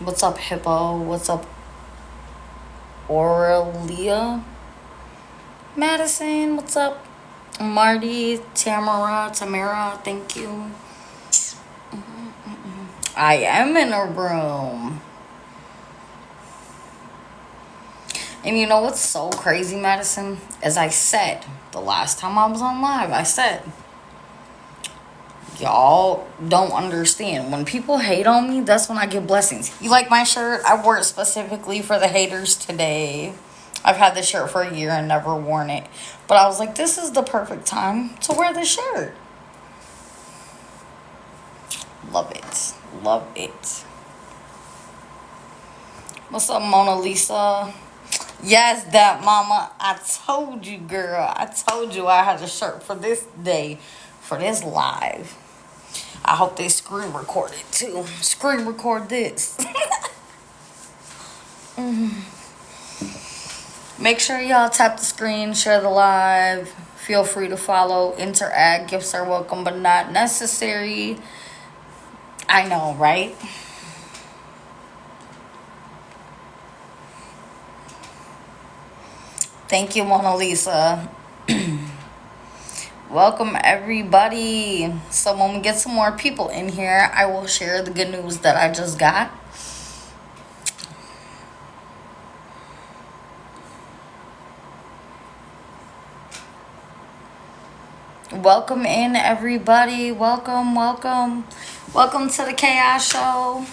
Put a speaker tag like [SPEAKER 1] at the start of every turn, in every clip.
[SPEAKER 1] What's up, Hippo? What's up, Aurelia? Madison, what's up? Marty, Tamara, thank you. I am in a room. And you know what's so crazy, Madison? As I said, the last time I was on live, I said, y'all don't understand. When people hate on me, that's when I get blessings. You like my shirt? I wore it specifically for the haters today. I've had this shirt for a year and never worn it. But I was like, this is the perfect time to wear this shirt. Love it. Love it. What's up, Mona Lisa? Yes, that mama. I told you, girl. I told you I had a shirt for this day, for this live. I hope they screen record it too. Screen record this. Make sure y'all tap the screen, share the live. Feel free to follow, interact. Gifts are welcome but not necessary. I know, right? Thank you, Mona Lisa. Welcome, everybody. So when we get some more people in here, I will share the good news that I just got. Welcome in, everybody. Welcome, welcome. Welcome to the Chaos Show.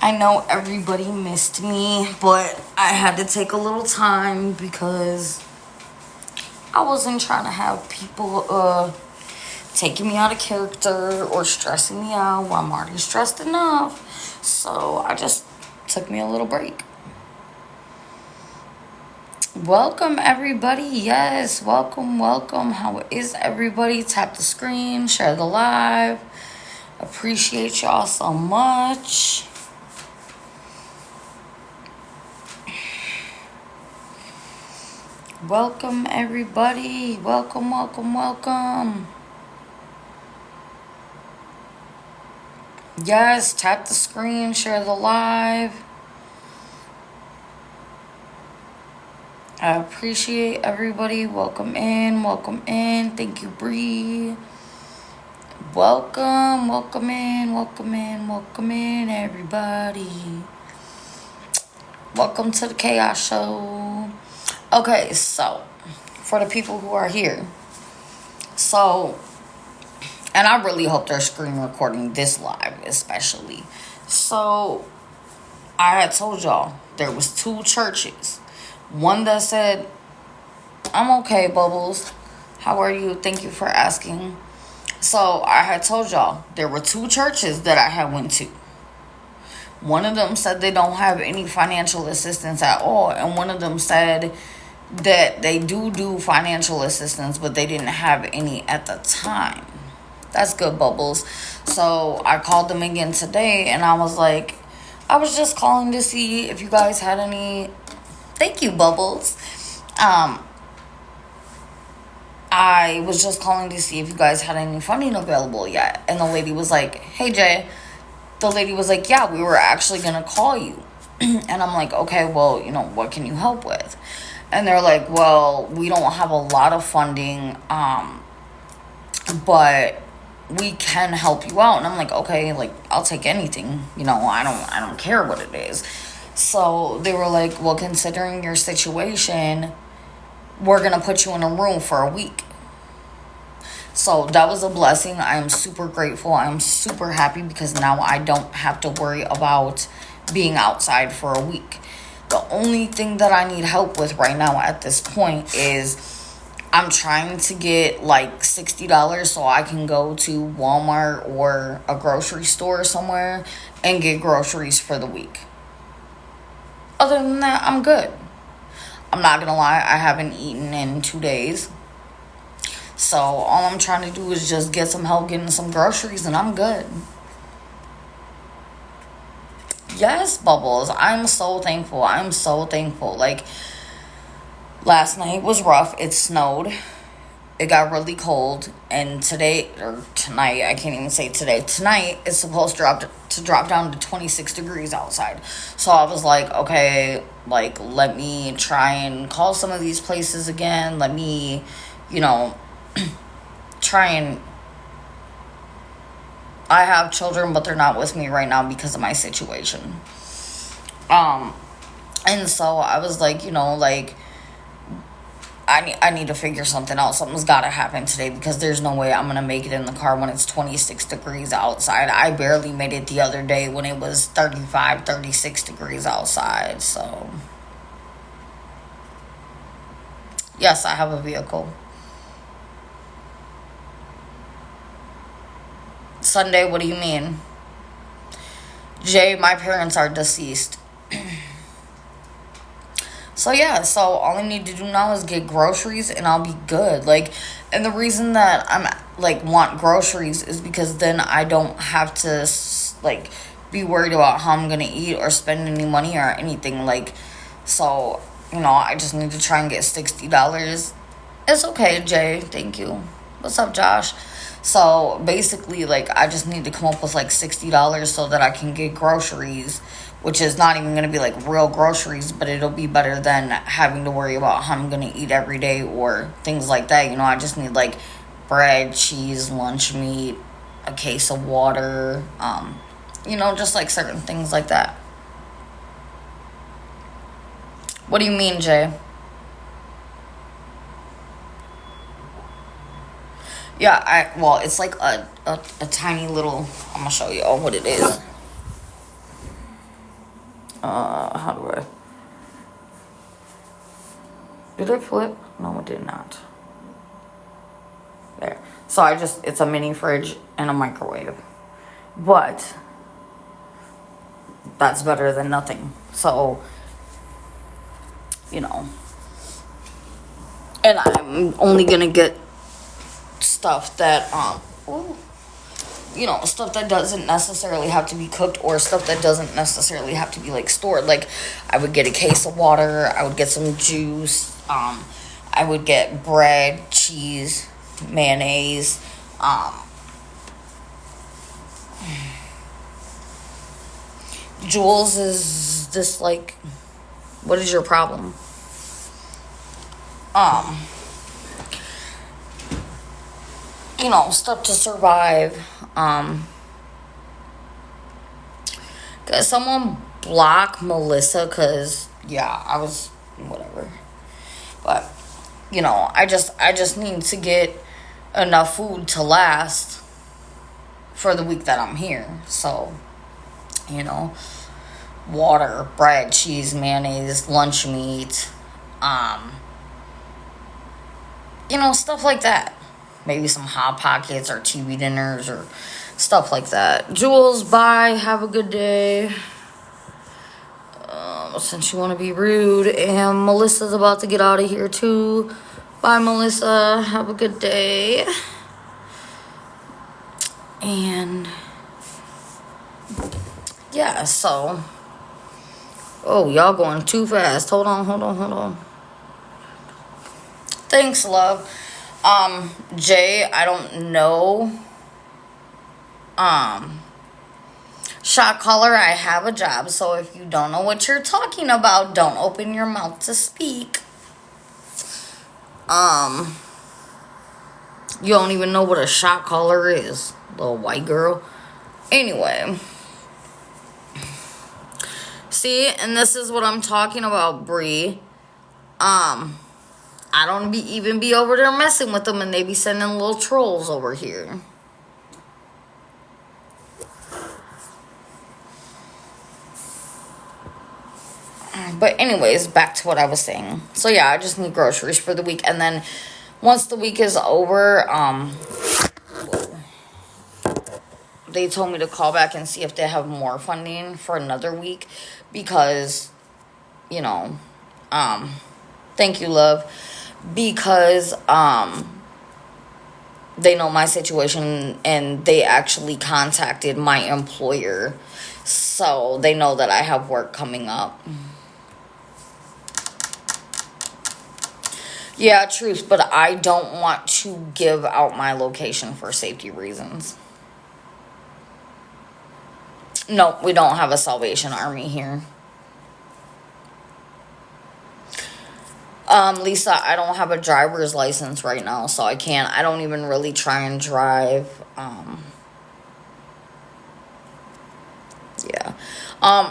[SPEAKER 1] I know everybody missed me, but I had to take a little time because I wasn't trying to have people taking me out of character or stressing me out while I'm already stressed enough. So I just took me a little break. Welcome, everybody. Yes, welcome, welcome. How is everybody? Tap the screen, share the live. Appreciate y'all so much. Welcome, everybody. Welcome, welcome, welcome. Yes, tap the screen, share the live. I appreciate everybody. Welcome in, welcome in. Thank you, Bree. Welcome, welcome in, welcome in, welcome in, everybody. Welcome to the Chaos Show. Okay, so for the people who are here, and I really hope they're screen recording this live, especially. So I had told y'all there was 2 churches. One that said, I'm okay, Bubbles. How are you? Thank you for asking. So I had told y'all there were 2 churches that I had went to. One of them said they don't have any financial assistance at all. And one of them said that they do financial assistance, but they didn't have any at the time. That's good, Bubbles. So I called them again today, and I was like, I was just calling to see if you guys had any. Thank you, Bubbles. I was just calling to see if you guys had any funding available yet. And the lady was like, hey, Jay. The lady was like, yeah, we were actually going to call you. And I'm like, okay, well, what can you help with? And they're like, well, we don't have a lot of funding, but we can help you out. And I'm like, okay, I'll take anything. I don't care what it is. So they were like, well, considering your situation, we're going to put you in a room for a week. So that was a blessing. I am super grateful. I'm super happy because now I don't have to worry about being outside for a week. The only thing that I need help with right now at this point is I'm trying to get $60 so I can go to Walmart or a grocery store somewhere and get groceries for the week. Other than that, I'm good. I'm not going to lie, I haven't eaten in 2 days. So all I'm trying to do is just get some help getting some groceries and I'm good. Yes, Bubbles. I'm so thankful. I'm so thankful. Last night was rough. It snowed. it got really cold, and today or tonight, I can't even say today. Tonight is supposed to drop down to 26 degrees outside. So I was like, okay, like let me try and call some of these places again. Let me, you know, try and. I have children, but they're not with me right now because of my situation. And so I was like, you know, like I need to figure something out. Something's got to happen today because there's no way I'm going to make it in the car when it's 26 degrees outside. I barely made it the other day when it was 35, 36 degrees outside. So, yes, I have a vehicle. Sunday, what do you mean? Jay, my parents are deceased. So yeah, so all I need to do now is get groceries and I'll be good. Like, and the reason that I'm like want groceries is because then I don't have to like be worried about how I'm gonna eat or spend any money or anything. Like, so you know, I just need to try and get $60. It's okay, Jay. Thank you. What's up, Josh? So basically, like, I just need to come up with like $60 so that I can get groceries, which is not even going to be like real groceries, but it'll be better than having to worry about how I'm going to eat every day or things like that. You know, I just need like bread, cheese, lunch meat, a case of water, you know, just like certain things like that. What do you mean, Jay? Yeah, well, it's like a tiny little, I'm gonna show you all what it is. How do I? Did it flip? No, it did not. There. So it's a mini fridge and a microwave. But that's better than nothing. So, you know. And I'm only gonna get stuff that, you know, stuff that doesn't necessarily have to be cooked or stuff that doesn't necessarily have to be like stored. Like, I would get a case of water, I would get some juice, I would get bread, cheese, mayonnaise, Jules, is this like, what is your problem? You know, stuff to survive. Could someone block Melissa? Cause yeah, I was whatever. But you know, I just need to get enough food to last for the week that I'm here. So, you know, water, bread, cheese, mayonnaise, lunch meat, you know, stuff like that. Maybe some Hot Pockets or TV dinners or stuff like that. Jules, bye. Have a good day. Since you want to be rude. And Melissa's about to get out of here too. Bye, Melissa. Have a good day. And yeah, so. Oh, y'all going too fast. Hold on. Thanks, love. Jay, I don't know. Shot caller, I have a job, so if you don't know what you're talking about, don't open your mouth to speak. You don't even know what a shot caller is, little white girl. Anyway. See, and this is what I'm talking about, Bree. I don't even be over there messing with them, and they be sending little trolls over here. But anyways, back to what I was saying. So yeah, I just need groceries for the week, and then once the week is over, they told me to call back and see if they have more funding for another week, because, you know, thank you, love. Because they know my situation and they actually contacted my employer, so they know that I have work coming up. Yeah, truth, but I don't want to give out my location for safety reasons. No, we don't have a Salvation Army here. Lisa, I don't have a driver's license right now, so I don't even really try and drive. Yeah.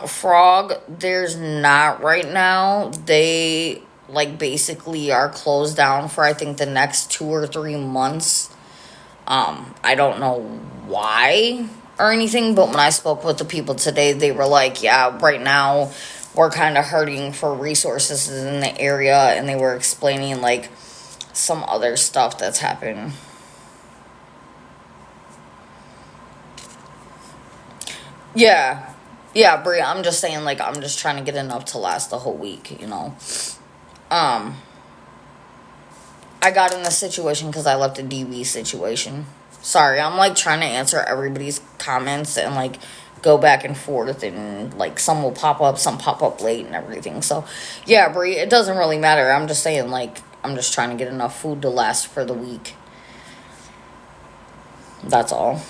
[SPEAKER 1] Frog, there's not right now. They like basically are closed down for I think the next 2 or 3 months. I don't know why or anything, but when I spoke with the people today, they were like, yeah, right now we're kind of hurting for resources in the area, and they were explaining like some other stuff that's happened. Yeah. Yeah, Brie, I'm just saying, like, I'm just trying to get enough to last the whole week, you know? Um, I got in this situation because I left a DV situation. Sorry, I'm, like, trying to answer everybody's comments and, like, go back and forth, and, like, some will pop up, some pop up late and everything. So, yeah, Brie, it doesn't really matter. I'm just saying, like, I'm just trying to get enough food to last for the week. That's all.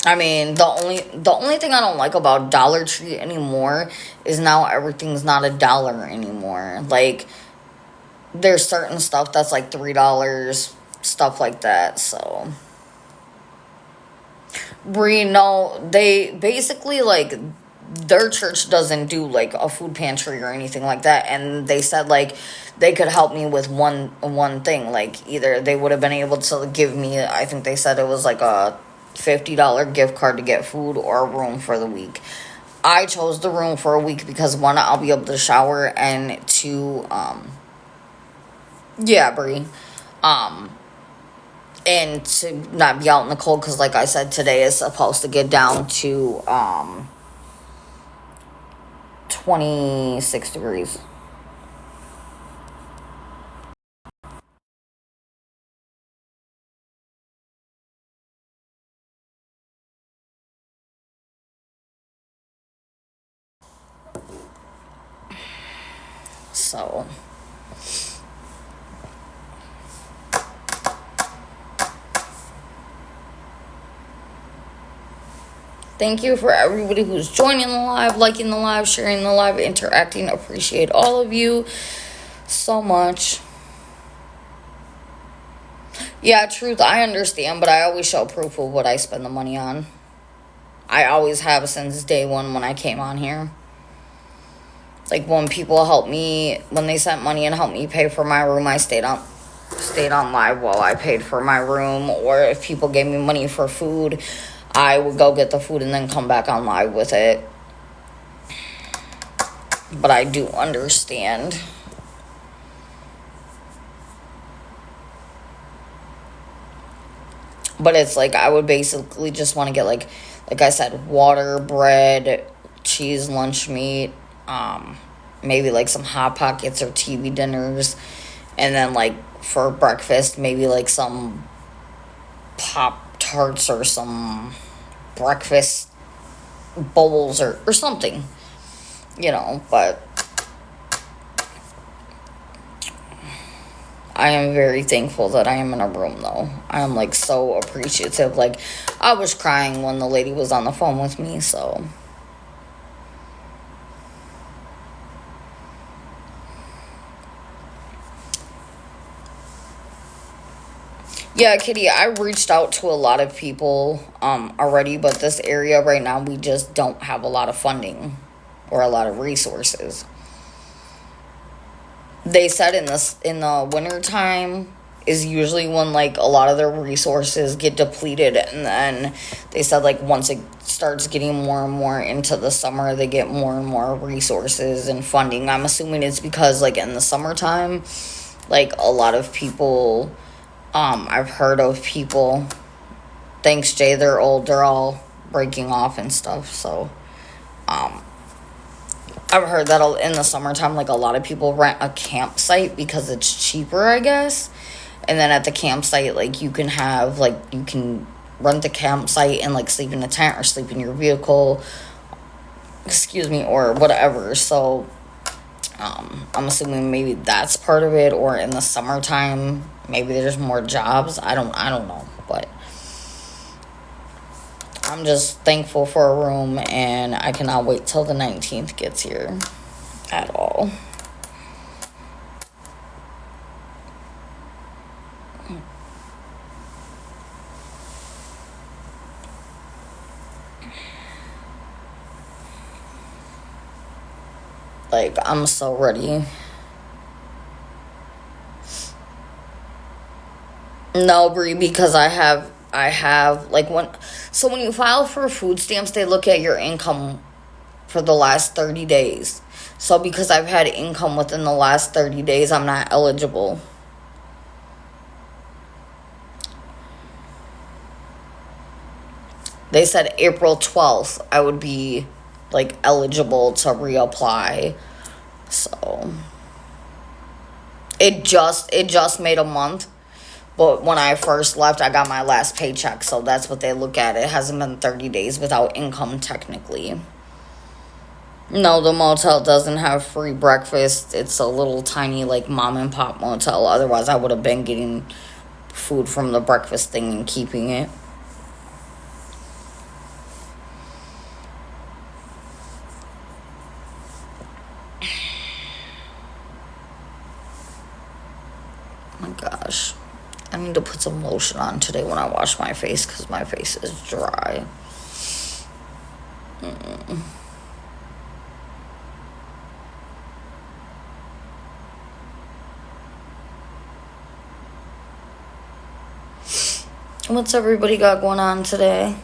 [SPEAKER 1] I mean, the only thing I don't like about Dollar Tree anymore is now everything's not a dollar anymore. Like there's certain stuff that's like $3, stuff like that. So, Bree, no, they basically like their church doesn't do like a food pantry or anything like that, and they said like they could help me with one thing. Like either they would have been able to give me, I think they said it was like a $50 gift card to get food or a room for the week. I chose the room for a week because one, I'll be able to shower, and two, yeah, Bree, um, and to not be out in the cold because, like I said, today is supposed to get down to 26 degrees. So, thank you for everybody who's joining the live, liking the live, sharing the live, interacting. Appreciate all of you so much. Yeah, truth, I understand, but I always show proof of what I spend the money on. I always have since day one when I came on here. Like when people helped me, when they sent money and helped me pay for my room, I stayed on live while I paid for my room. Or if people gave me money for food, I would go get the food and then come back on live with it. But I do understand. But it's like I would basically just want to get like I said, water, bread, cheese, lunch meat, maybe like some hot pockets or TV dinners, and then like for breakfast maybe like some Pop Tarts or some breakfast bowls or something, but I am very thankful that I am in a room, though. I am, like, so appreciative. Like, I was crying when the lady was on the phone with me, so. Yeah, Kitty, I reached out to a lot of people already, but this area right now, we just don't have a lot of funding or a lot of resources. They said in the winter time is usually when like a lot of their resources get depleted, and then they said like once it starts getting more and more into the summer, they get more and more resources and funding. I'm assuming it's because like in the summertime, like a lot of people, I've heard of people, thanks Jay, they're old, they're all breaking off and stuff. So um I've heard that in the summertime, like a lot of people rent a campsite because it's cheaper, I guess. And then at the campsite, like you can have, like, you can rent a campsite and like sleep in a tent or sleep in your vehicle, excuse me, or whatever. So I'm assuming maybe that's part of it, or in the summertime maybe there's more jobs. I don't know, but I'm just thankful for a room, and I cannot wait till the 19th gets here at all. Like, I'm so ready. No, Brie, because I have like when you file for food stamps, they look at your income for the last 30 days. So because I've had income within the last 30 days, I'm not eligible. They said April 12th I would be like eligible to reapply. So it just made a month. But when I first left, I got my last paycheck, so that's what they look at. It hasn't been 30 days without income, technically. No, the motel doesn't have free breakfast. It's a little tiny, like, mom and pop motel. Otherwise, I would have been getting food from the breakfast thing and keeping it. Oh my gosh. I need to put some lotion on today when I wash my face because my face is dry. What's everybody got going on today?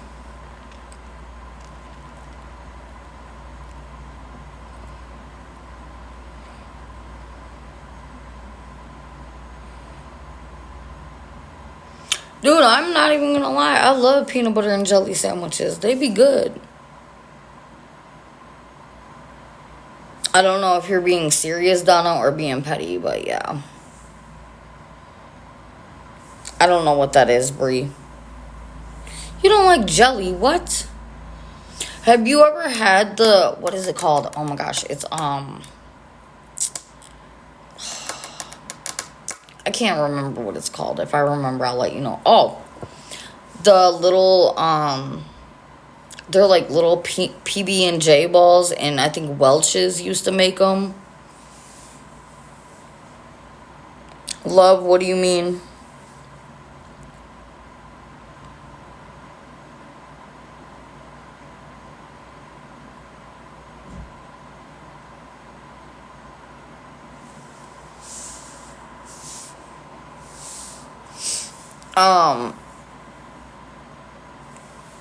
[SPEAKER 1] Dude, I'm not even gonna lie. I love peanut butter and jelly sandwiches. They be good. I don't know if you're being serious, Donna, or being petty, but yeah. I don't know what that is, Brie. You don't like jelly? What? Have you ever had what is it called? Oh my gosh, it's I can't remember what it's called. If I remember, I'll let you know. Oh, the little they're like little PB&J balls, and I think Welch's used to make them. Love, what do you mean?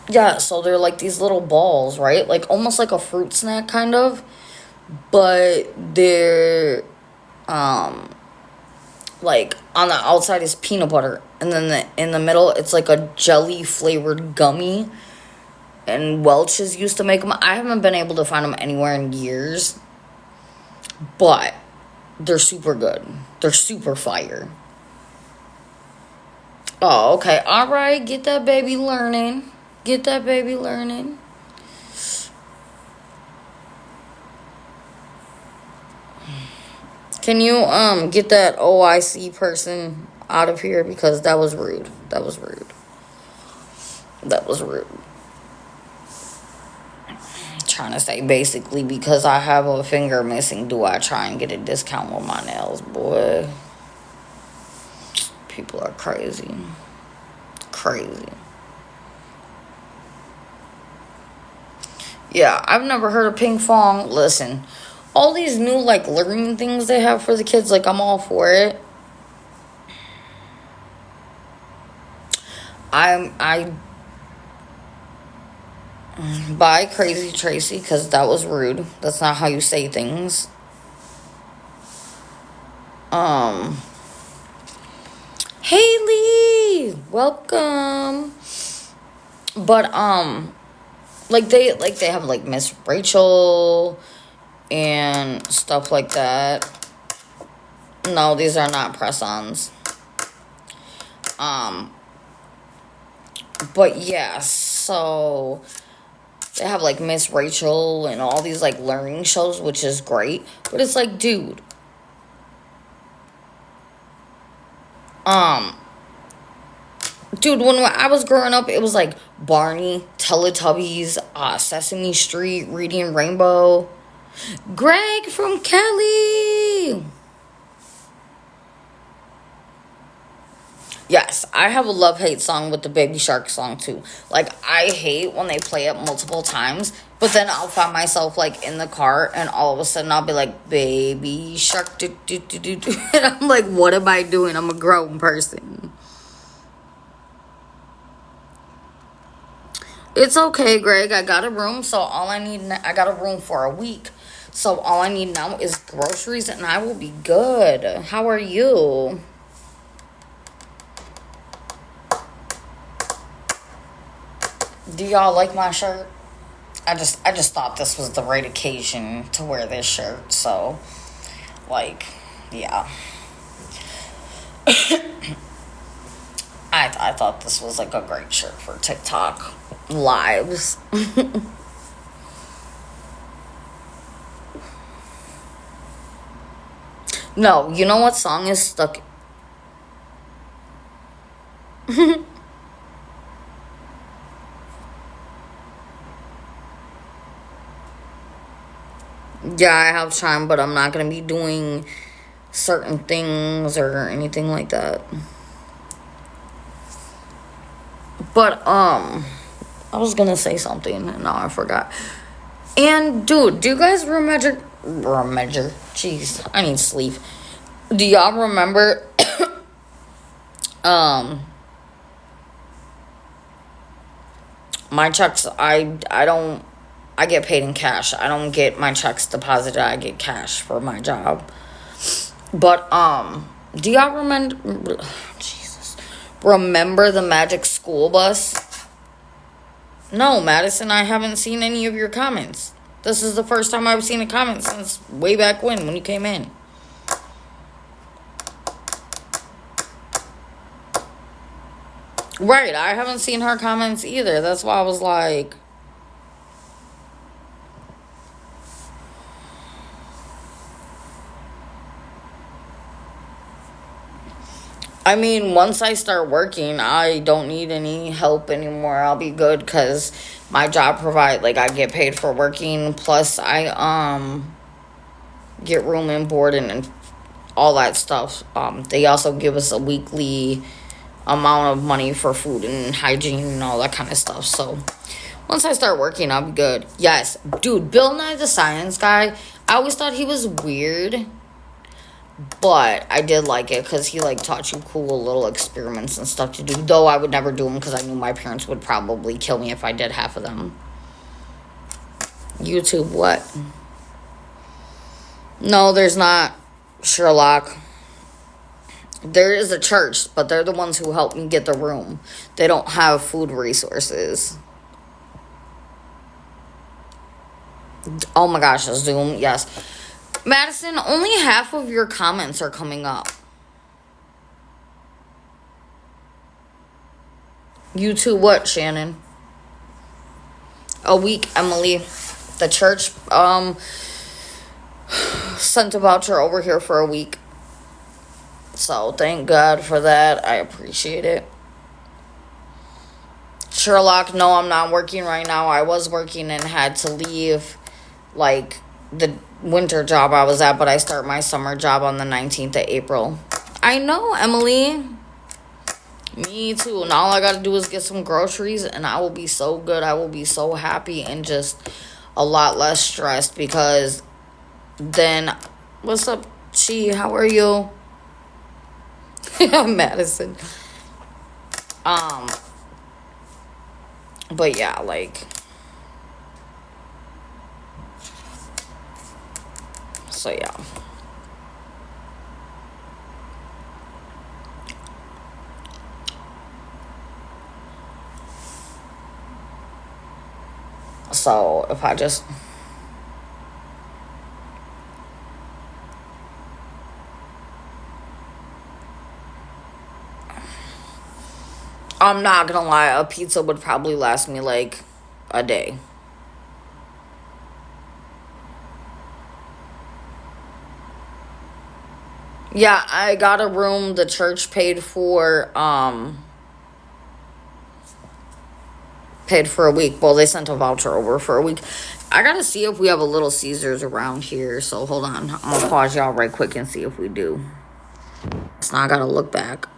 [SPEAKER 1] Yeah, so they're like these little balls, right? Like almost like a fruit snack kind of, but they're like on the outside is peanut butter, and then in the middle it's like a jelly flavored gummy. And Welch's used to make them. I haven't been able to find them anywhere in years, but they're super good. They're super fire. Oh, okay. All right. Get that baby learning. Get that baby learning. Can you get that OIC person out of here, because that was rude. That was rude. That was rude. Trying to say basically because I have a finger missing, do I try and get a discount with my nails? Boy, people are crazy. Crazy. Yeah, I've never heard of ping pong. Listen, all these new like learning things they have for the kids, like I'm all for it. I Bye, Crazy Tracy, because that was rude. That's not how you say things. Haley, welcome. But like they have like Miss Rachel and stuff like that. No, these are not press-ons. But yeah, so they have like Miss Rachel and all these like learning shows, which is great. But it's like, dude, um, when I was growing up, it was like Barney, Teletubbies, Sesame Street, Reading Rainbow, Greg from Kelly. Yes, I have a love hate song with the Baby Shark song too. Like, I hate when they play it multiple times, but then I'll find myself like in the car and all of a sudden I'll be like, Baby Shark, do, do, do, do, do. And I'm like, what am I doing? I'm a grown person. It's okay, Greg. I got a room, so all I need, I got a room for a week. So all I need now is groceries and I will be good. How are you? Do y'all like my shirt? I just thought this was the right occasion to wear this shirt. So, like, yeah. I thought this was like a great shirt for TikTok lives. No, you know what song is stuck? Yeah, I have time, but I'm not gonna be doing certain things or anything like that. But I was gonna say something and now I forgot. And dude, do you guys remember? Jeez, I need sleep. Do y'all remember um my checks? I don't. I get paid in cash. I don't get my checks deposited. I get cash for my job. But do y'all remember? Jesus, remember the Magic School Bus? No, Madison, I haven't seen any of your comments. This is the first time I've seen a comment since way back when you came in. Right, I haven't seen her comments either. That's why I was like, I mean, once I start working, I don't need any help anymore. I'll be good because my job like I get paid for working. Plus, I get room and board and all that stuff. They also give us a weekly amount of money for food and hygiene and all that kind of stuff. So once I start working, I'll be good. Yes, dude, Bill Nye the Science Guy. I always thought he was weird. But I did like it because he like taught you cool little experiments and stuff to do. Though I would never do them because I knew my parents would probably kill me if I did half of them. YouTube, what? No, there's not. Sherlock. There is a church, but they're the ones who helped me get the room. They don't have food resources. Oh my gosh, Zoom, yes. Madison, only half of your comments are coming up. You too, what, Shannon? A week, Emily. The church sent a voucher over here for a week. So thank God for that. I appreciate it. Sherlock, no, I'm not working right now. I was working and had to leave like the winter job I was at, but I start my summer job on the 19th of April. I know, Emily. Me too. And all I gotta do is get some groceries and I will be so good. I will be so happy and just a lot less stressed because then, what's up, Chi? How are you? Madison. But yeah, like, so yeah. So if I just I'm not gonna lie, a pizza would probably last me like a day. Yeah, I got a room the church paid for a week. Well, they sent a voucher over for a week. I gotta see if we have a Little Caesars around here. So hold on, I'm gonna pause y'all right quick and see if we do. So now I gotta look back.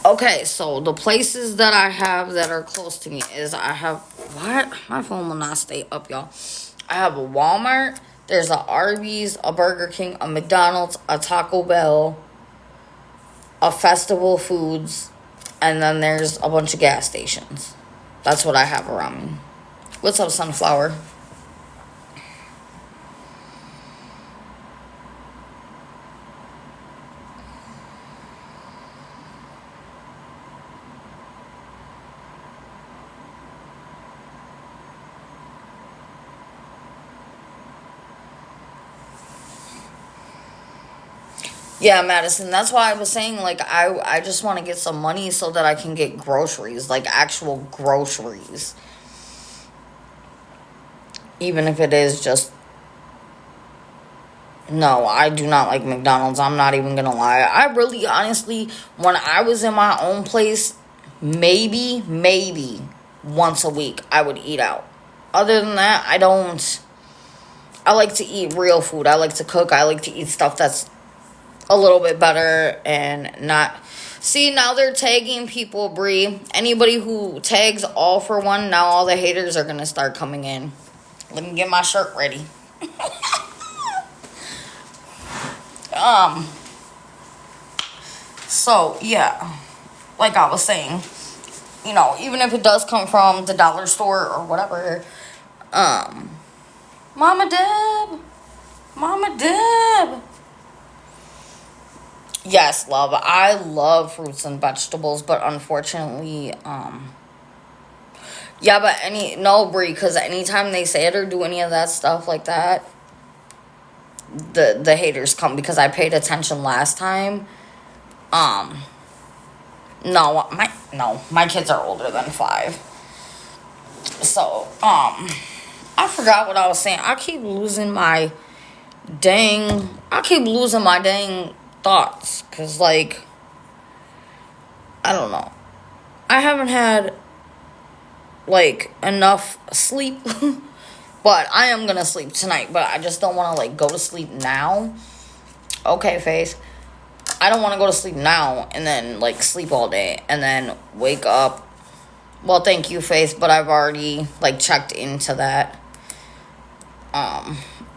[SPEAKER 1] Okay, so the places that I have that are close to me is I have what? My phone will not stay up, y'all. I have a Walmart. There's a Arby's, a Burger King, a McDonald's, a Taco Bell, a Festival Foods, and then there's a bunch of gas stations. That's what I have around me. What's up, Sunflower? Yeah, Madison, that's why I was saying, like, I just want to get some money so that I can get groceries, like actual groceries. Even if it is just, no, I do not like McDonald's. I'm not even gonna lie. I really, honestly, when I was in my own place, maybe once a week I would eat out. Other than that, I don't. I like to eat real food. I like to cook. I like to eat stuff that's a little bit better and not. See, now they're tagging people, Bree. Anybody who tags all for one, now all the haters are gonna start coming in. Let me get my shirt ready. um. So yeah, like I was saying, even if it does come from the dollar store or whatever, um, Mama Deb, Mama Deb. Yes, love. I love fruits and vegetables, but unfortunately, yeah, but no, Brie, because anytime they say it or do any of that stuff like that, the haters come because I paid attention last time. Um, no, my kids are older than 5. So, I forgot what I was saying. I keep losing my dang thoughts, because, like, I don't know. I haven't had, like, enough sleep, but I am gonna sleep tonight, but I just don't want to, like, go to sleep now. Okay, Faith. I don't want to go to sleep now and then, like, sleep all day and then wake up. Well, thank you, Faith, but I've already, like, checked into that.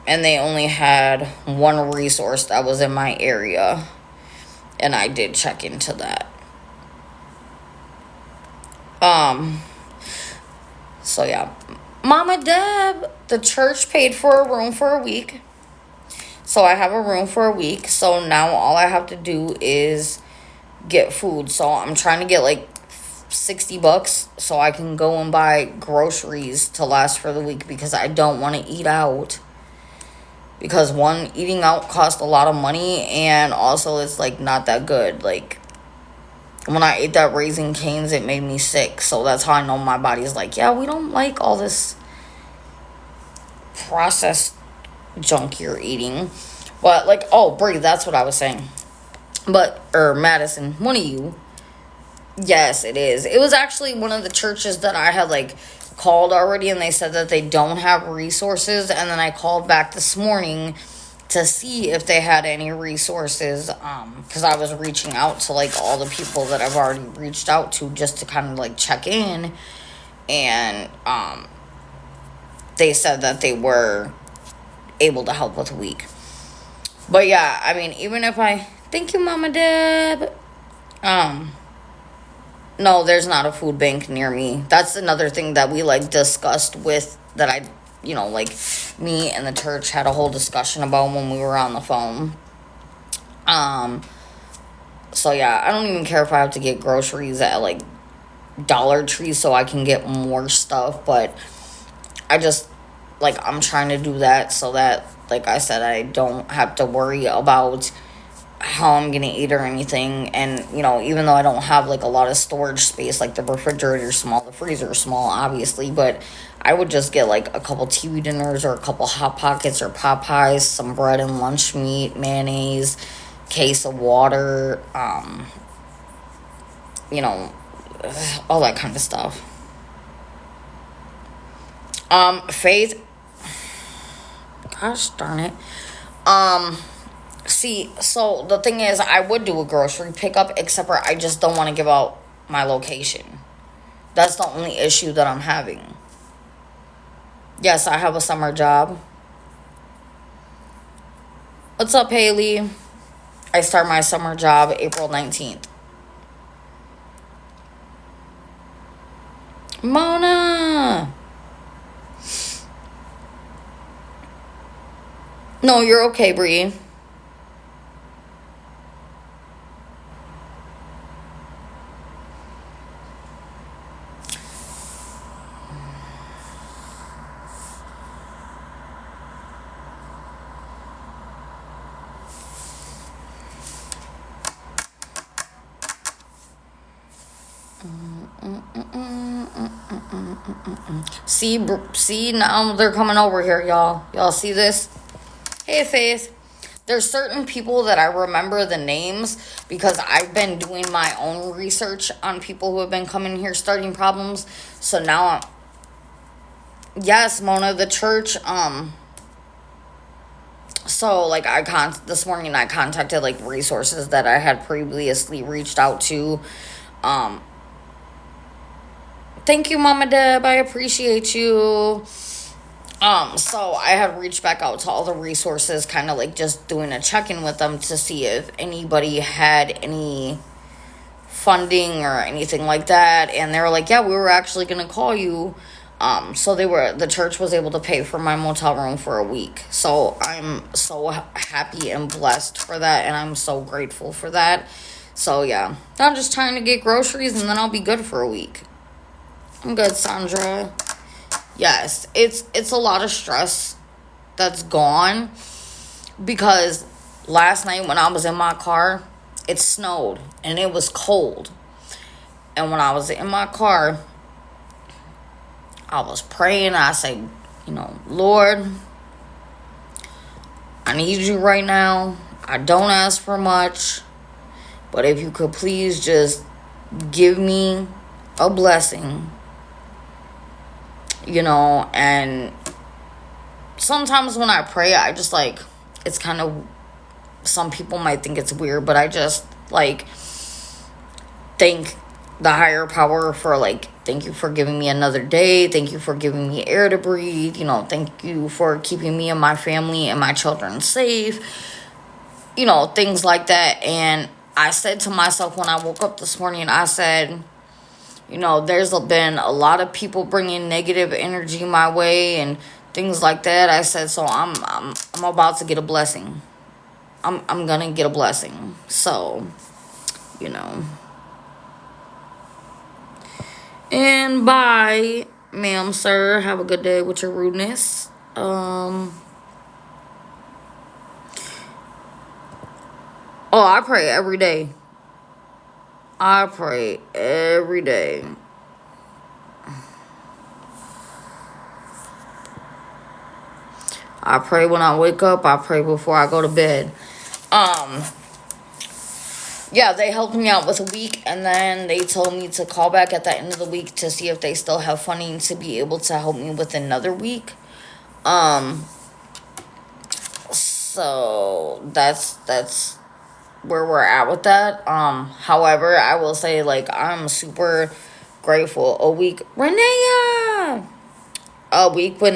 [SPEAKER 1] And they only had one resource that was in my area, and I did check into that. So yeah. Mama Deb, the church paid for a room for a week. So I have a room for a week. So now all I have to do is get food. So I'm trying to get like $60 so I can go and buy groceries to last for the week, because I don't want to eat out. Because one, eating out costs a lot of money, and also it's like not that good. Like, when I ate that Raising Cane's, it made me sick. So that's how I know my body's like, yeah, we don't like all this processed junk you're eating. But, like, oh, Brie, that's what I was saying. But, Madison, one of you. Yes, it is. It was actually one of the churches that I had, like, called already, and they said that they don't have resources. And then I called back this morning to see if they had any resources, because I was reaching out to, like, all the people that I've already reached out to just to kind of, like, check in. And they said that they were able to help with a week. But yeah, I mean, even if thank you, Mama Deb. No, there's not a food bank near me. That's another thing that we, like, discussed with, that I, like, me and the church had a whole discussion about when we were on the phone. So yeah, I don't even care if I have to get groceries at, like, Dollar Tree so I can get more stuff, but I just like, I'm trying to do that so that, like I said, I don't have to worry about how I'm gonna eat or anything. And, even though I don't have like a lot of storage space, like the refrigerator's small, the freezer's small, obviously, but I would just get like a couple TV dinners or a couple Hot Pockets or Popeyes, some bread and lunch meat, mayonnaise, case of water, you know, all that kind of stuff. Faith, gosh darn it. See, so the thing is, I would do a grocery pickup, except for I just don't want to give out my location. That's the only issue that I'm having. Yes, I have a summer job. What's up, Haley? I start my summer job April 19th. Mona! No, you're okay, Bree. See, now they're coming over here, y'all. Y'all see this? Hey, Faith. There's certain people that I remember the names because I've been doing my own research on people who have been coming here starting problems. So now yes, Mona, the church, so like this morning I contacted like resources that I had previously reached out to. Thank you, Mama Deb. I appreciate you. So I had reached back out to all the resources, kind of like just doing a check-in with them to see if anybody had any funding or anything like that. And they were like, yeah, we were actually going to call you. So the church was able to pay for my motel room for a week. So I'm so happy and blessed for that. And I'm so grateful for that. So yeah, I'm just trying to get groceries and then I'll be good for a week. I'm good, Sandra. Yes, it's a lot of stress that's gone because last night when I was in my car, it snowed and it was cold. And when I was in my car, I was praying. I said, Lord, I need you right now. I don't ask for much, but if you could please just give me a blessing. And sometimes when I pray, I just it's kind of, some people might think it's weird, but I just thank the higher power for thank you for giving me another day. Thank you for giving me air to breathe. Thank you for keeping me and my family and my children safe. Things like that. And I said to myself when I woke up this morning, I said, there's been a lot of people bringing negative energy my way and things like that. I said, so I'm about to get a blessing. I'm gonna get a blessing. So, And bye, ma'am, sir. Have a good day with your rudeness. Oh, I pray every day. I pray every day. I pray when I wake up. I pray before I go to bed. Yeah, they helped me out with a week, and then they told me to call back at the end of the week to see if they still have funding to be able to help me with another week. So that's where we're at with that. However, I will say I'm super grateful. A week with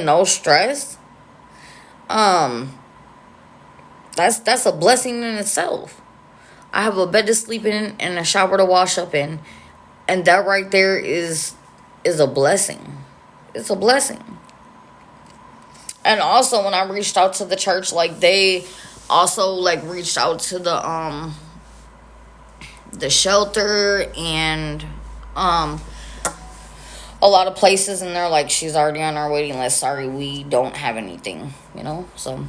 [SPEAKER 1] no stress. That's a blessing in itself. I have a bed to sleep in and a shower to wash up in, and that right there is a blessing. It's a blessing. And also when I reached out to the church, they also reached out to the shelter and a lot of places, and they're like, she's already on our waiting list. Sorry, we don't have anything, you know? So,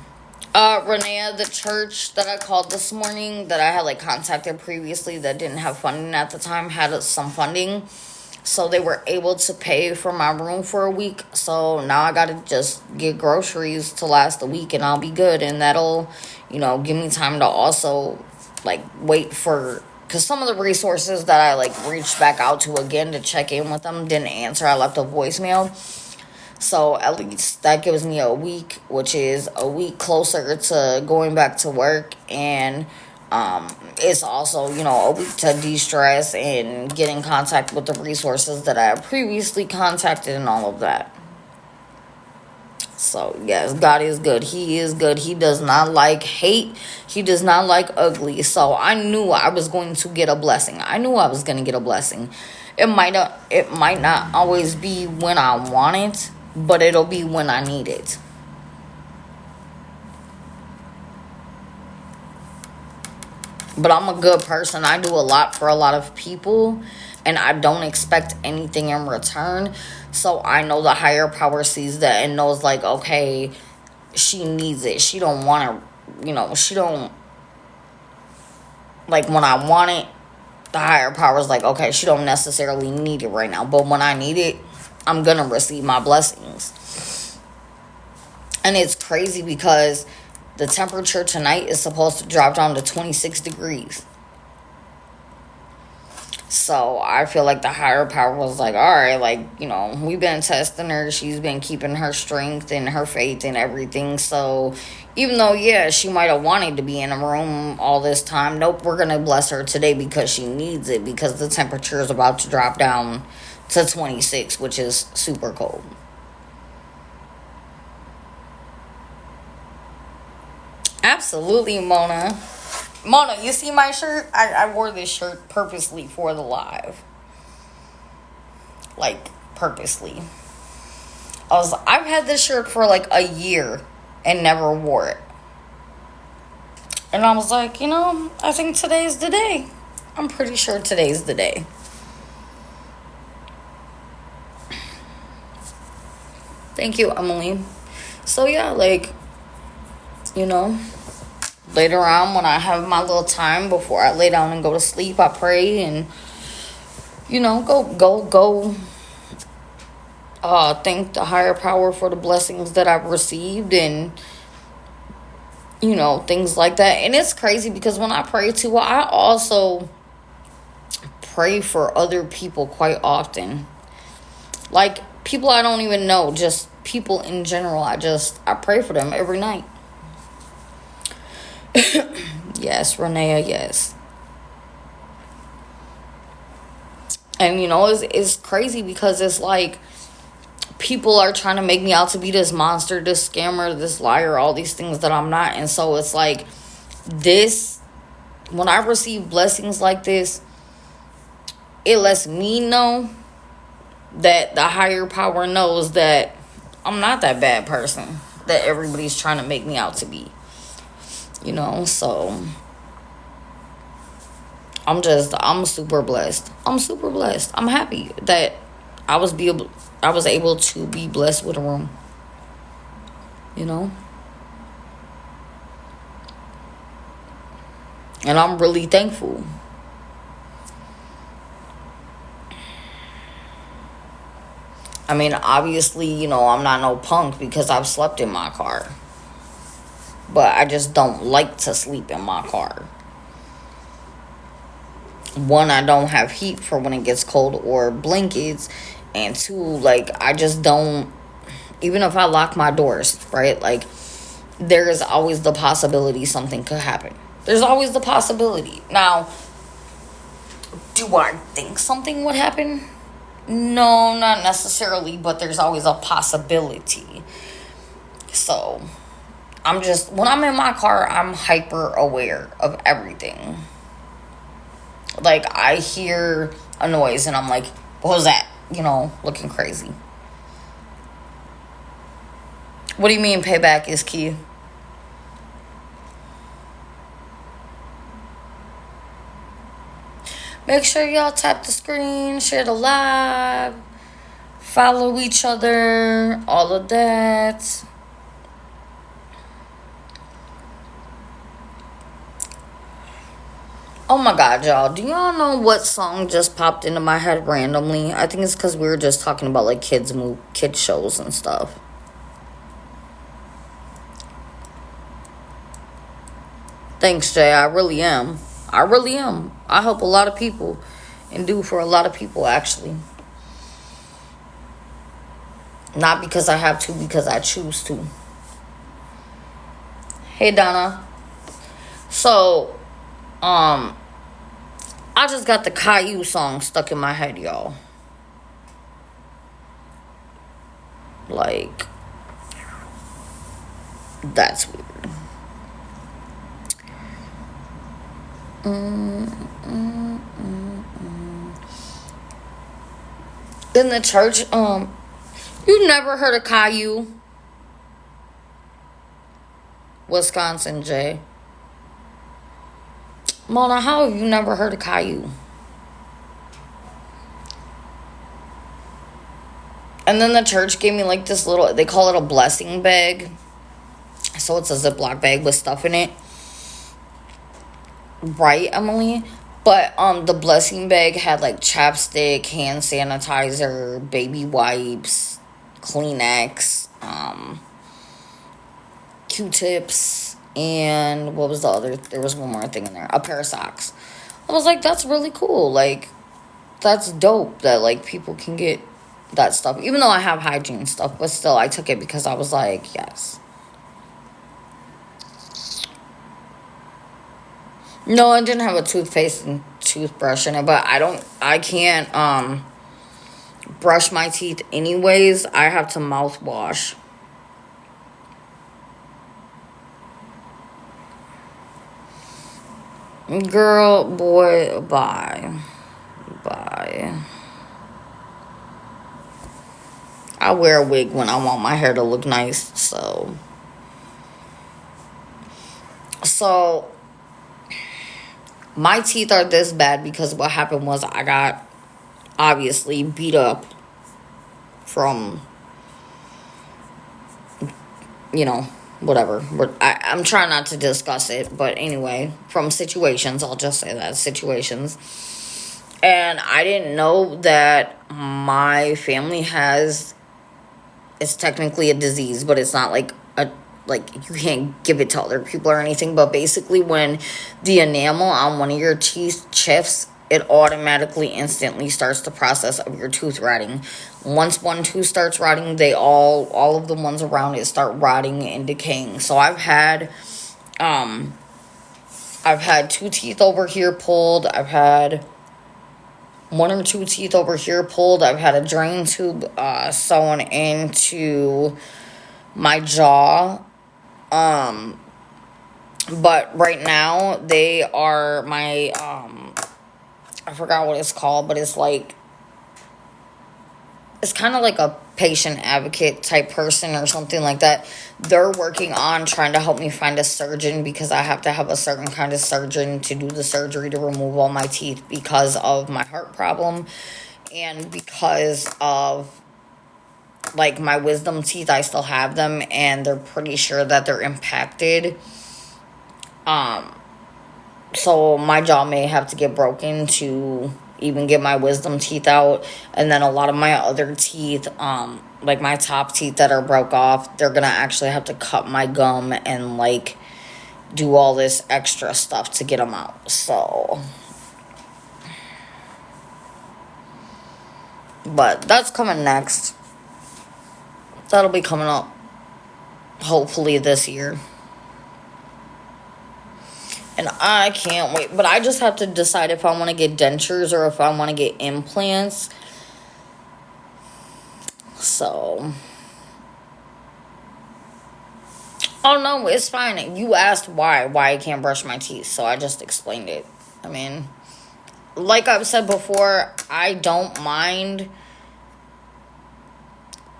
[SPEAKER 1] Renea, the church that I called this morning that I had like contacted previously that didn't have funding at the time had some funding. So they were able to pay for my room for a week. So now I gotta just get groceries to last a week and I'll be good. And that'll, give me time to also like wait for, because some of the resources that I like reached back out to again to check in with them didn't answer. I left a voicemail. So at least that gives me a week, which is a week closer to going back to work. And it's also, a week to de-stress and get in contact with the resources that I have previously contacted and all of that. So, yes, God is good. He is good. He does not like hate. He does not like ugly. So, I knew I was going to get a blessing. I knew I was going to get a blessing. It might not always be when I want it, but it'll be when I need it. But I'm a good person. I do a lot for a lot of people, and I don't expect anything in return. So I know the higher power sees that and knows, like, okay, she needs it. She don't want to, she don't, like, when I want it, the higher power is like, okay, she don't necessarily need it right now. But when I need it, I'm going to receive my blessings. And it's crazy because the temperature tonight is supposed to drop down to 26 degrees. So I feel like the higher power was like, all right, like, we've been testing her. She's been keeping her strength and her faith and everything. So even though, yeah, she might have wanted to be in a room all this time, nope, we're going to bless her today because she needs it, because the temperature is about to drop down to 26, which is super cold. Absolutely, Mona. Mona, you see my shirt? I wore this shirt purposely for the live. Like, purposely. I've had this shirt for like a year and never wore it. And I was like, I think today's the day. I'm pretty sure today's the day. Thank you, Emily. So yeah, like, later on when I have my little time before I lay down and go to sleep, I pray and, go thank the higher power for the blessings that I've received and, things like that. And it's crazy because when I pray too, I also pray for other people quite often. Like, people I don't even know, just people in general. I pray for them every night. Yes, Renea, yes. And, it's crazy because it's like people are trying to make me out to be this monster, this scammer, this liar, all these things that I'm not. And so it's like when I receive blessings like this, it lets me know that the higher power knows that I'm not that bad person that everybody's trying to make me out to be. So I'm super blessed. I'm happy that I was able to be blessed with a room. And I'm really thankful. I mean, obviously, I'm not no punk because I've slept in my car. But I just don't like to sleep in my car. One, I don't have heat for when it gets cold or blankets. And two, like, I just don't, even if I lock my doors, right? Like, there is always the possibility something could happen. There's always the possibility. Now, do I think something would happen? No, not necessarily, but there's always a possibility. So when I'm in my car, I'm hyper aware of everything. Like, I hear a noise and I'm like, what was that? Looking crazy. What do you mean payback is key? Make sure y'all tap the screen, share the live, follow each other, all of that. Oh my god, y'all. Do y'all know what song just popped into my head randomly? I think it's because we were just talking about like kids shows and stuff. Thanks, Jay. I really am. I really am. I help a lot of people and do for a lot of people, actually. Not because I have to, because I choose to. Hey, Donna. So, I just got the Caillou song stuck in my head, y'all. Like, that's weird. In the church, you never heard of Caillou, Wisconsin, Jay? Mona, how have you never heard of Caillou? And then the church gave me like this little, they call it a blessing bag. So it's a Ziploc bag with stuff in it. Right, Emily? But the blessing bag had like chapstick, hand sanitizer, baby wipes, Kleenex, Q-tips, and what was the other? There was one more thing in there. A pair of socks. I was like, that's really cool. Like, that's dope that like people can get that stuff. Even though I have hygiene stuff, but still, I took it because I was like, yes. No, I didn't have a toothpaste and toothbrush in it, but I can't brush my teeth anyways. I have to mouthwash. Girl, boy, bye. Bye. I wear a wig when I want my hair to look nice, so. My teeth are this bad because what happened was I got, obviously, beat up from, whatever. I'm trying not to discuss it, but anyway, from situations, I'll just say that, situations. And I didn't know that my family it's technically a disease, but it's not like you can't give it to other people or anything, but basically when the enamel on one of your teeth chips, it automatically instantly starts the process of your tooth rotting. Once one tooth starts rotting, all of the ones around it start rotting and decaying. So I've had 2 teeth over here pulled. I've had 1 or 2 teeth over here pulled. I've had a drain tube sewn into my jaw. But right now they are my I forgot what it's called, but it's kind of like a patient advocate type person or something like that. They're working on trying to help me find a surgeon because I have to have a certain kind of surgeon to do the surgery to remove all my teeth because of my heart problem and because of like my wisdom teeth. I still have them and they're pretty sure that they're impacted. So my jaw may have to get broken to even get my wisdom teeth out. And then a lot of my other teeth, like my top teeth that are broke off, they're gonna actually have to cut my gum and like do all this extra stuff to get them out. So, but that's coming next. That'll be coming up hopefully this year. And I can't wait. But I just have to decide if I want to get dentures or if I want to get implants. So. Oh, no, it's fine. You asked why I can't brush my teeth. So I just explained it. I mean, like I've said before, I don't mind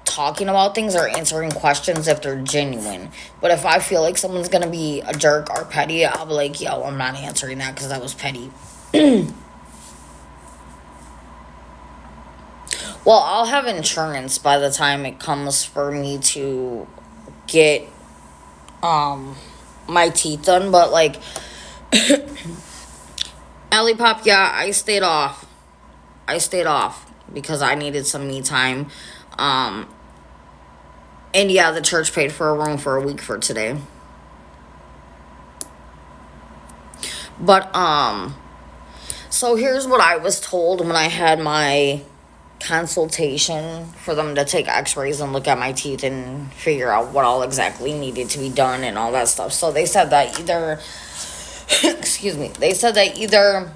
[SPEAKER 1] talking about things or answering questions if they're genuine. But if I feel like someone's gonna be a jerk or petty, I'll be like, yo, I'm not answering that because that was petty. Well, I'll have insurance by the time it comes for me to get my teeth done, but like Allie Pop, yeah, I stayed off because I needed some me time. Um and yeah, the church paid for a room for a week for today. But so here's what I was told when I had my consultation for them to take x-rays and look at my teeth and figure out what all exactly needed to be done and all that stuff. So they said that either excuse me, they said that either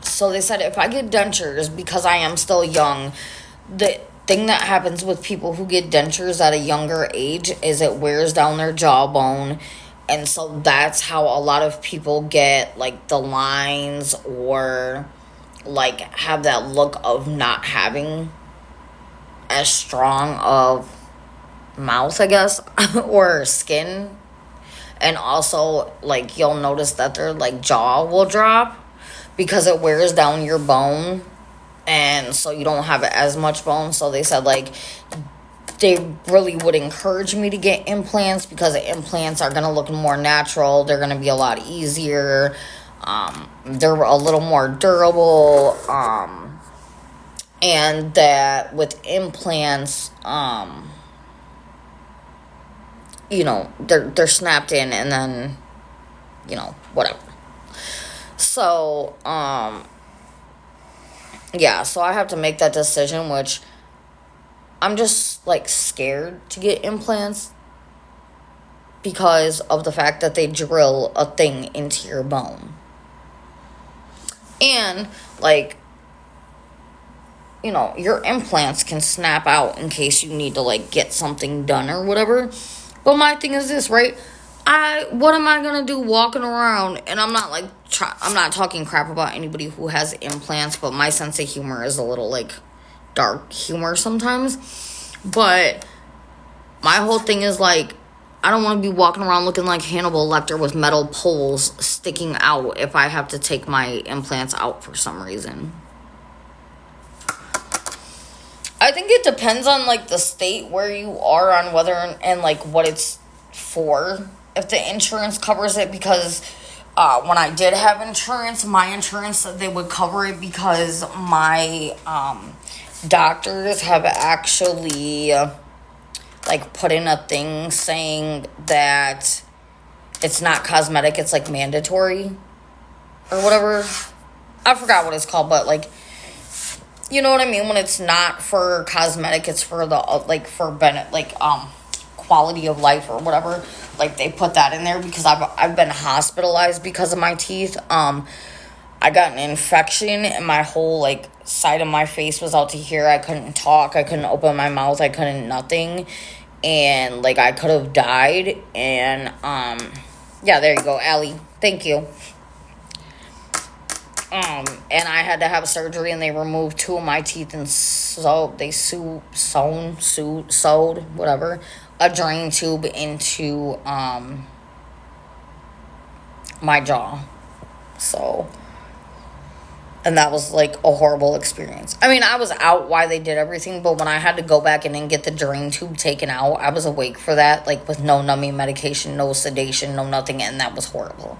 [SPEAKER 1] so they said if I get dentures because I am still young, the thing that happens with people who get dentures at a younger age is it wears down their jawbone. And so that's how a lot of people get like the lines or like have that look of not having as strong of mouth, I guess, or skin. And also like you'll notice that their like jaw will drop because it wears down your bone, and so you don't have as much bone. So they said like they really would encourage me to get implants because the implants are going to look more natural. They're going to be a lot easier. They're a little more durable. And that with implants, you know, they're snapped in and then, you know, whatever. So, yeah, so I have to make that decision, which I'm just like scared to get implants because of the fact that they drill a thing into your bone. And like, you know, your implants can snap out in case you need to like get something done or whatever. But my thing is this, right? What am I gonna do walking around? And I'm not like I'm not talking crap about anybody who has implants, but my sense of humor is a little like dark humor sometimes. But my whole thing is like I don't want to be walking around looking like Hannibal Lecter with metal poles sticking out if I have to take my implants out for some reason. I think it depends on like the state where you are on whether and like what it's for, if the insurance covers it, because when I did have insurance, my insurance said they would cover it because my doctors have actually like put in a thing saying that it's not cosmetic, it's like mandatory or whatever. I forgot what it's called, but like, you know what I mean? When it's not for cosmetic, it's for the like for quality of life or whatever. Like they put that in there because I've been hospitalized because of my teeth. I got an infection and my whole like side of my face was out to here. I couldn't talk. I couldn't open my mouth. I couldn't nothing. And like I could have died. And yeah, there you go, Allie. Thank you. And I had to have surgery and they removed 2 of my teeth and so they sewed whatever, a drain tube into my jaw. So, and that was like a horrible experience. I mean, I was out while they did everything, but when I had to go back in and get the drain tube taken out, I was awake for that, like with no numbing medication, no sedation, no nothing, and that was horrible.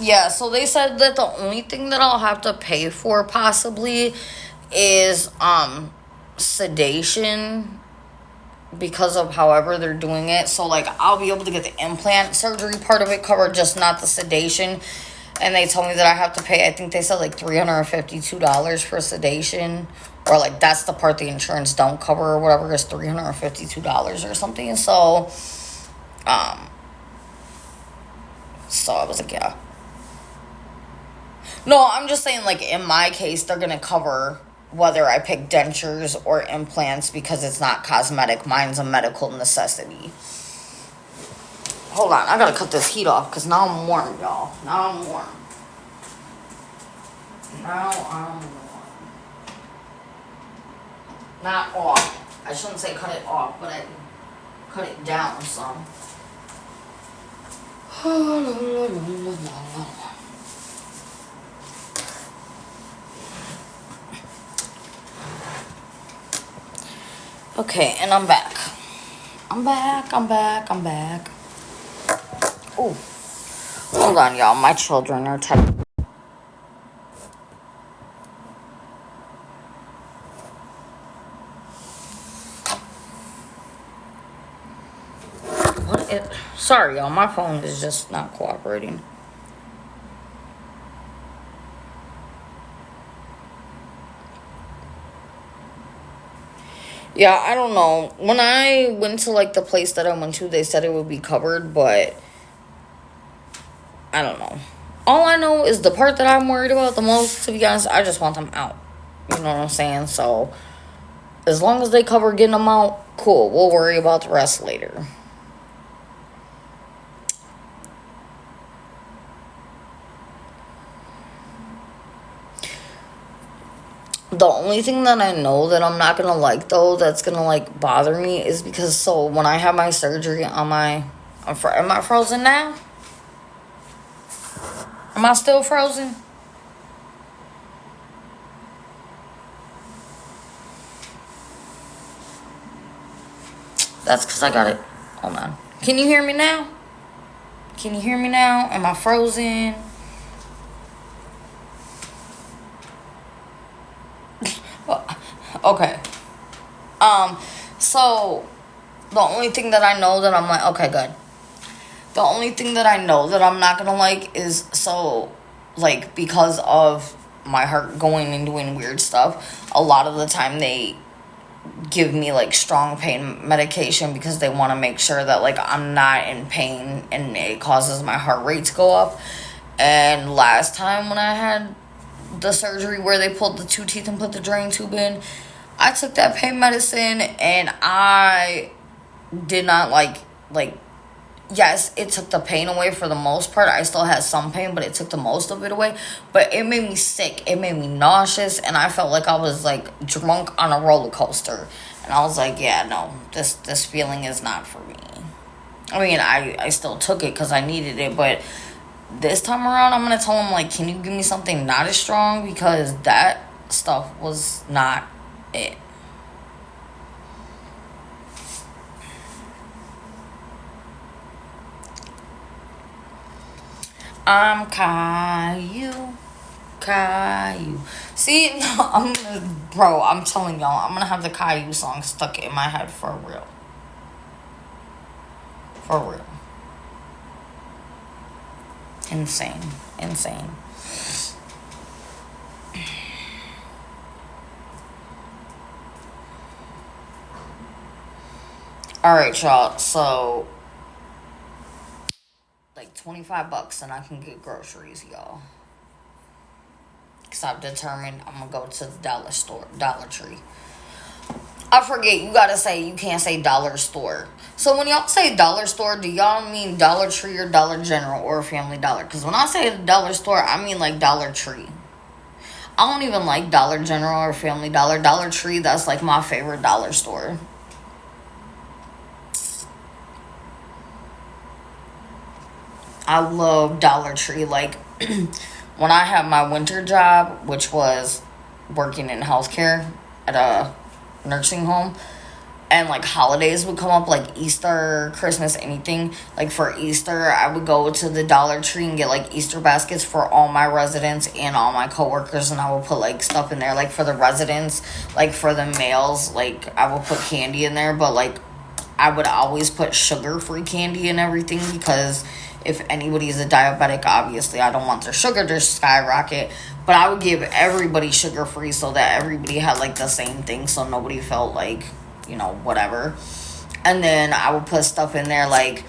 [SPEAKER 1] Yeah, so they said that the only thing that I'll have to pay for possibly is sedation because of however they're doing it. So like I'll be able to get the implant surgery part of it covered, just not the sedation. And they told me that I have to pay, I think they said like $352 for sedation, or like that's the part the insurance don't cover or whatever, is $352 or something. So so I was like, yeah. No, I'm just saying, like, in my case, they're going to cover whether I pick dentures or implants because it's not cosmetic. Mine's a medical necessity. Hold on, I got to cut this heat off because now I'm warm, y'all. Now I'm warm. Not off. I shouldn't say cut it off, but I cut it down some. Okay, and I'm back. I'm back. Oh, hold on, y'all. My children are texting. Sorry, y'all. My phone is just not cooperating. Yeah, I don't know. When I went to like the place that I went to, they said it would be covered, but I don't know. All I know is the part that I'm worried about the most, to be honest, I just want them out. You know what I'm saying? So, as long as they cover getting them out, cool. We'll worry about the rest later. The only thing that I know that I'm not gonna like, though, that's gonna like bother me is because, so when I had my surgery on my, am I frozen now? Am I still frozen? That's because I got it. Hold on. Can you hear me now? Can you hear me now? Am I frozen? Okay. So the only thing that I know that I'm like, okay, good. The only thing that I know that I'm not gonna like is, so, like, because of my heart going and doing weird stuff, a lot of the time they give me like strong pain medication because they want to make sure that like I'm not in pain and it causes my heart rate to go up. And last time when I had the surgery where they pulled the 2 teeth and put the drain tube in, I took that pain medicine and I did not like, yes, it took the pain away for the most part. I still had some pain, but it took the most of it away. But it made me sick. It made me nauseous, and I felt like I was like drunk on a roller coaster. And I was like, yeah, no, this feeling is not for me. I mean, I still took it because I needed it, but this time around, I'm gonna tell them like, can you give me something not as strong, because that stuff was not it. I'm Caillou. See, no, I'm telling y'all, I'm gonna have the Caillou song stuck in my head for real. For real. Insane. Alright, y'all, so like $25 and I can get groceries, y'all. Because I've determined I'm gonna go to the dollar store, Dollar Tree. I forget, you gotta say, you can't say dollar store. So when y'all say dollar store, do y'all mean Dollar Tree or Dollar General or Family Dollar? Because when I say dollar store, I mean like Dollar Tree. I don't even like Dollar General or Family Dollar. Dollar Tree, that's like my favorite dollar store. I love Dollar Tree. Like, when I had my winter job, which was working in healthcare at a nursing home, and like holidays would come up, like Easter, Christmas, anything. Like for Easter, I would go to the Dollar Tree and get like Easter baskets for all my residents and all my coworkers, and I would put like stuff in there. Like for the residents, like for the males, like I would put candy in there, but like I would always put sugar-free candy and everything, because if anybody's a diabetic, obviously I don't want their sugar to skyrocket. But I would give everybody sugar-free so that everybody had like the same thing, so nobody felt like, whatever. And then I would put stuff in there like,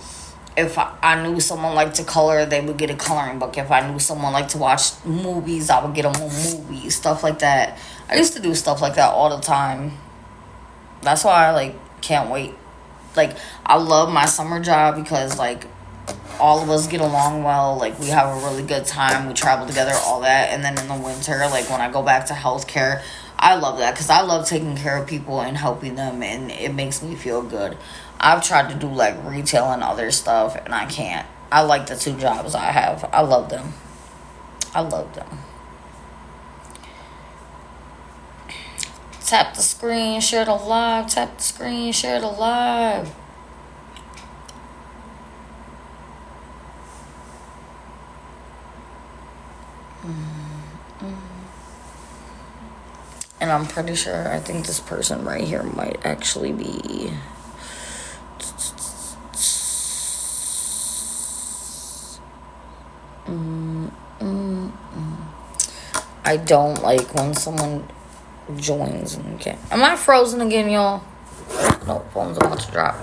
[SPEAKER 1] if I knew someone liked to color, they would get a coloring book. If I knew someone liked to watch movies, I would get them movies, stuff like that. I used to do stuff like that all the time. That's why I like can't wait. Like, I love my summer job because like all of us get along well. Like, we have a really good time. We travel together, all that. And then in the winter, like when I go back to healthcare, I love that because I love taking care of people and helping them, and it makes me feel good. I've tried to do like retail and other stuff, and I can't. I like the two jobs I have. I love them. I love them. Tap the screen, share the live. Tap the screen, share the live. And I'm pretty sure, I think this person right here might actually be... I don't like when someone joins and can't. Am I frozen again, y'all? No, phone's about to drop.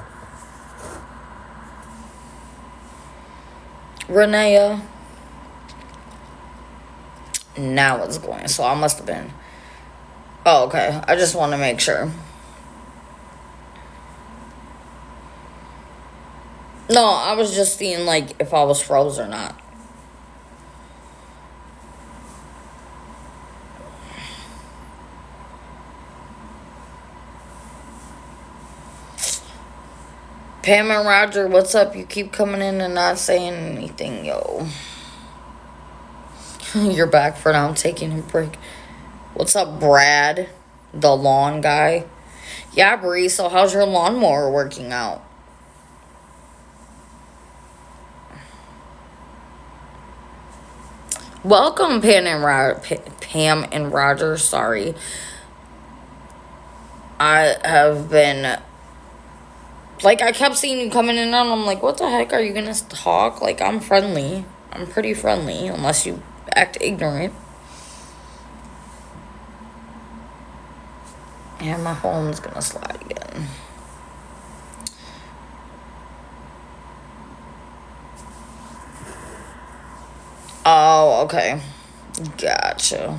[SPEAKER 1] Renea. Now it's going. So I must have been. Oh, okay. I just want to make sure. No, I was just seeing like if I was froze or not. Pam and Roger, what's up? You keep coming in and not saying anything, yo. You're back for now. I'm taking a break. What's up, Brad? The lawn guy. Yeah, Bree, so how's your lawnmower working out? Welcome, Pam and Roger. Sorry. I have been... Like, I kept seeing you coming in and I'm like, what the heck? Are you gonna talk? Like, I'm friendly. I'm pretty friendly, unless you act ignorant. And my phone's gonna slide again. Oh, okay. Gotcha.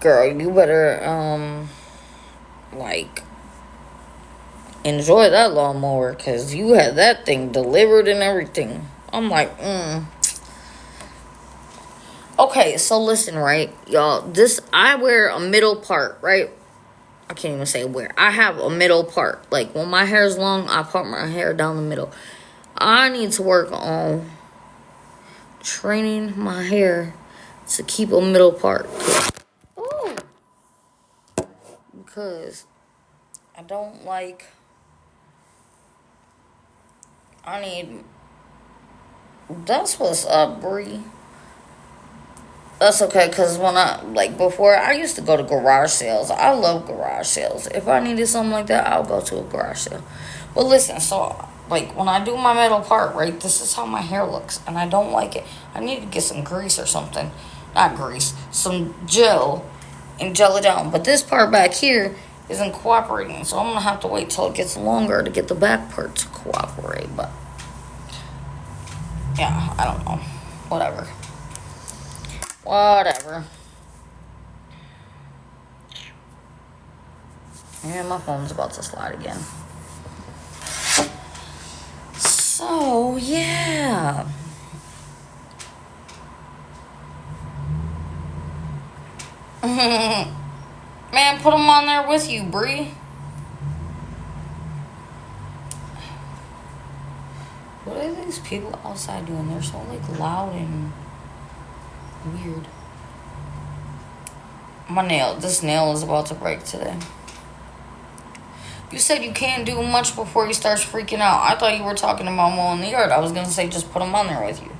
[SPEAKER 1] Girl, you better, like, enjoy that lawnmower, because you had that thing delivered and everything. I'm like, Okay, so listen, right, y'all. I wear a middle part, right? I can't even say wear. I have a middle part. Like, when my hair is long, I part my hair down the middle. I need to work on training my hair to keep a middle part. Ooh. Because I don't like... That's what's up, Bree. That's okay, because before, I used to go to garage sales. I love garage sales. If I needed something like that, I'll go to a garage sale. But listen, so, like, when I do my middle part, right, this is how my hair looks, and I don't like it. I need to get some grease or something. Not grease, some gel, and gel it down. But this part back here isn't cooperating, so I'm going to have to wait till it gets longer to get the back part to cooperate. But, yeah, I don't know. Whatever. And my phone's about to slide again. So, yeah. Man, put them on there with you, Bree. What are these people outside doing? They're so, like, loud and weird. This nail is about to break today. You said you can't do much before you start freaking out. I thought you were talking about mowing the yard. I was going to say just put them on there with you.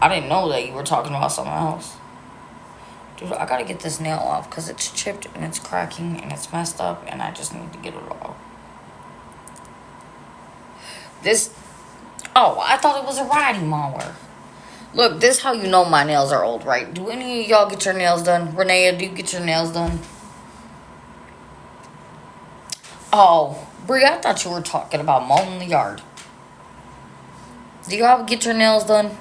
[SPEAKER 1] I didn't know that you were talking about something else. Dude, I got to get this nail off because it's chipped and it's cracking and it's messed up and I just need to get it off. Oh, I thought it was a riding mower. Look, this is how you know my nails are old, right? Do any of y'all get your nails done? Renee, do you get your nails done? Oh, Brie, I thought you were talking about mowing the yard. Do y'all get your nails done?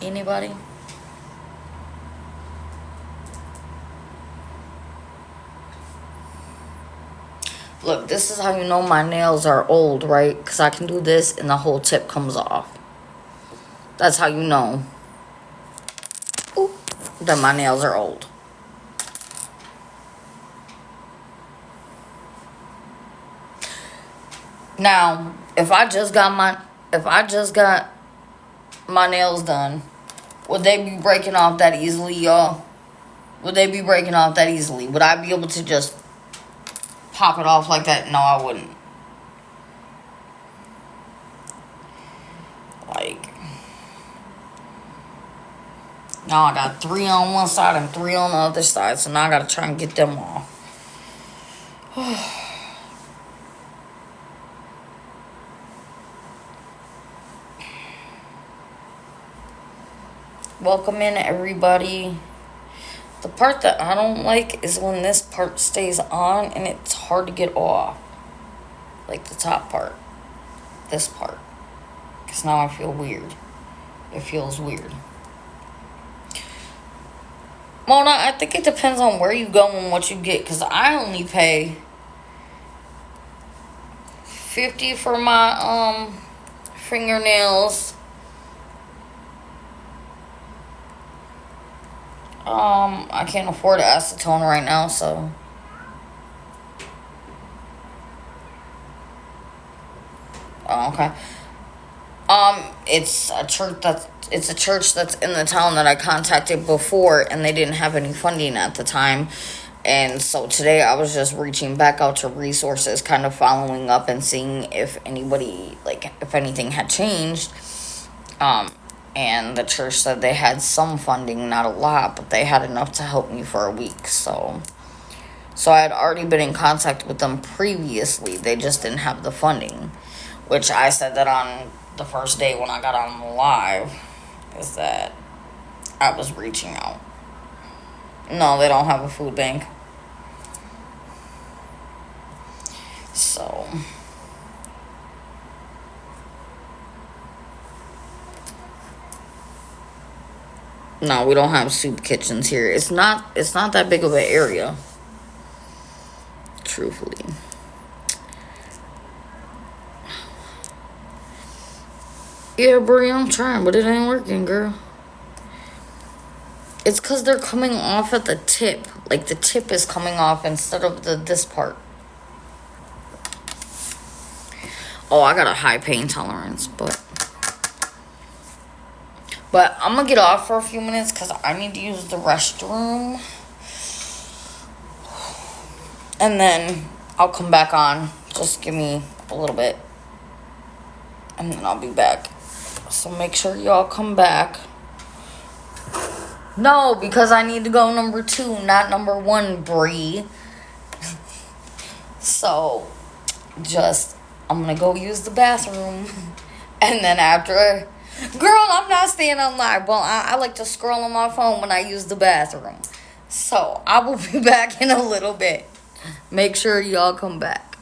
[SPEAKER 1] Anybody? Look, this is how you know my nails are old, right? Because I can do this and the whole tip comes off. That's how you know that my nails are old. Now, if I just got my nails done, would they be breaking off that easily, y'all? Would they be breaking off that easily? Would I be able to just pop it off like that? No, I wouldn't. Like, now I got 3 on one side and 3 on the other side, so now I gotta try and get them off. Welcome in, everybody. The part that I don't like is when this part stays on and it's hard to get off. Like the top part. This part. Because now I feel weird. It feels weird. Mona, I think it depends on where you go and what you get. Because I only pay $50 for my fingernails. I can't afford acetone right now, so. Oh, okay. It's a church that's in the town that I contacted before, and they didn't have any funding at the time. And so today I was just reaching back out to resources, kind of following up and seeing if anybody, like, if anything had changed. And the church said they had some funding, not a lot, but they had enough to help me for a week. So I had already been in contact with them previously. They just didn't have the funding, which I said that on the first day when I got on the live, is that I was reaching out. No, they don't have a food bank. So no, we don't have soup kitchens here. It's not that big of an area. Truthfully. Yeah, Brie, I'm trying, but it ain't working, girl. It's because they're coming off at the tip. Like, the tip is coming off instead of this part. Oh, I got a high pain tolerance, but I'm gonna get off for a few minutes because I need to use the restroom. And then I'll come back on. Just give me a little bit. And then I'll be back. So make sure y'all come back. No, because I need to go number 2, not number 1, Bree. So, I'm going to go use the bathroom. And then after, girl, I'm not staying on live. Well, I like to scroll on my phone when I use the bathroom. So, I will be back in a little bit. Make sure y'all come back.